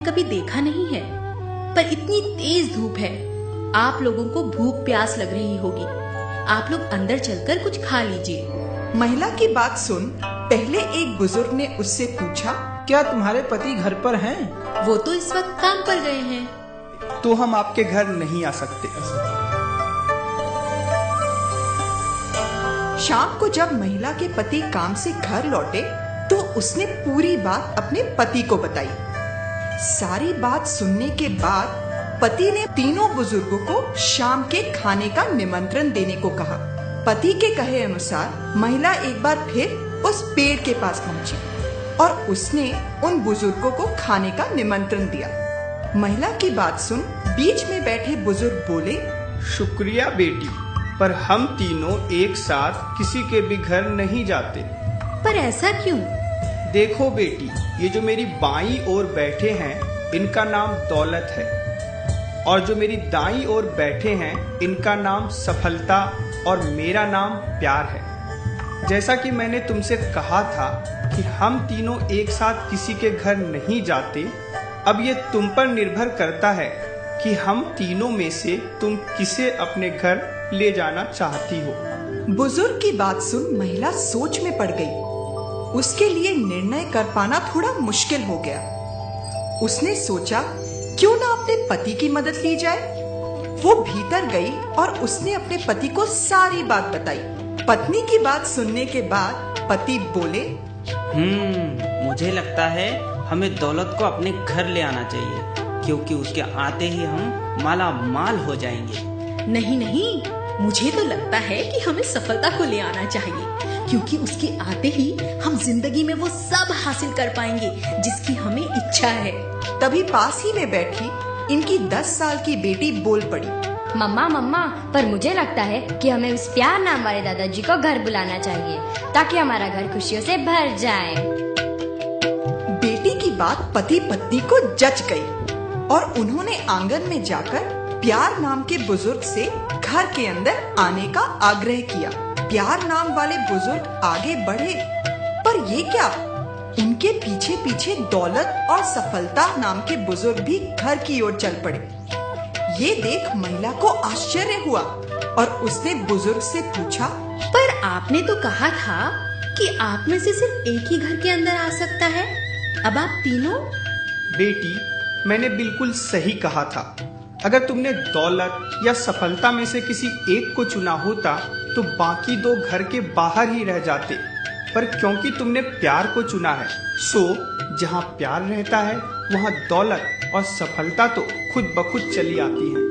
कभी देखा नहीं है, पर इतनी तेज धूप है, आप लोगों को भूख प्यास लग रही होगी। आप लोग अंदर चलकर कुछ खा लीजिए। महिला की बात सुन पहले एक बुजुर्ग ने उससे पूछा, क्या तुम्हारे पति घर पर हैं? वो तो इस वक्त काम पर गए हैं। तो हम आपके घर नहीं आ सकते। शाम को जब महिला के पति काम से घर लौटे तो उसने पूरी बात अपने पति को बताई। सारी बात सुनने के बाद पति ने तीनों बुजुर्गों को शाम के खाने का निमंत्रण देने को कहा। पति के कहे अनुसार महिला एक बार फिर उस पेड़ के पास पहुंची और उसने उन बुजुर्गों को खाने का निमंत्रण दिया। महिला की बात सुन बीच में बैठे बुजुर्ग बोले, शुक्रिया बेटी, पर हम तीनों एक साथ किसी के भी घर नहीं जाते। पर ऐसा क्यों? देखो बेटी, ये जो मेरी बाईं ओर बैठे हैं इनका नाम दौलत है, और जो मेरी दाईं ओर बैठे हैं इनका नाम सफलता और मेरा नाम प्यार है। जैसा कि मैंने तुमसे कहा था कि हम तीनों एक साथ किसी के घर नहीं जाते, अब ये तुम पर निर्भर करता है कि हम तीनों में से तुम किसे अपने घर ले जाना चाहती हो। बुजुर्ग की बात सुन महिला सोच में पड़ गई। उसके लिए निर्णय कर पाना थोड़ा मुश्किल हो गया। उसने सोचा क्यों ना अपने पति की मदद ली जाए। वो भीतर गई और उसने अपने पति को सारी बात बताई। पत्नी की बात सुनने के बाद पति बोले, मुझे लगता है हमें दौलत को अपने घर ले आना चाहिए, क्योंकि उसके आते ही हम माला माल हो जाएंगे। नहीं नहीं, मुझे तो लगता है कि हमें सफलता को ले आना चाहिए, क्योंकि उसके आते ही हम जिंदगी में वो सब हासिल कर पाएंगे जिसकी हमें इच्छा है। तभी पास ही में बैठी इनकी 10 साल की बेटी बोल पड़ी, मम्मा, पर मुझे लगता है कि हमें उस प्यार नाम वाले दादाजी को घर बुलाना चाहिए, ताकि हमारा घर खुशियों से भर जाए। बेटी की बात पति पत्नी को जच गई और उन्होंने आंगन में जाकर प्यार नाम के बुजुर्ग से घर के अंदर आने का आग्रह किया। प्यार नाम वाले बुजुर्ग आगे बढ़े, पर ये क्या, उनके पीछे पीछे दौलत और सफलता नाम के बुजुर्ग भी घर की ओर चल पड़े। ये देख महिला को आश्चर्य हुआ और उसने बुजुर्ग से पूछा, पर आपने तो कहा था कि आप में से सिर्फ एक ही घर के अंदर आ सकता है, अब आप तीनों? बेटी, मैंने बिल्कुल सही कहा था। अगर तुमने दौलत या सफलता में से किसी एक को चुना होता तो बाकी दो घर के बाहर ही रह जाते, पर क्योंकि तुमने प्यार को चुना है, सो जहाँ प्यार रहता है वहाँ दौलत और सफलता तो खुद ब खुद चली आती है।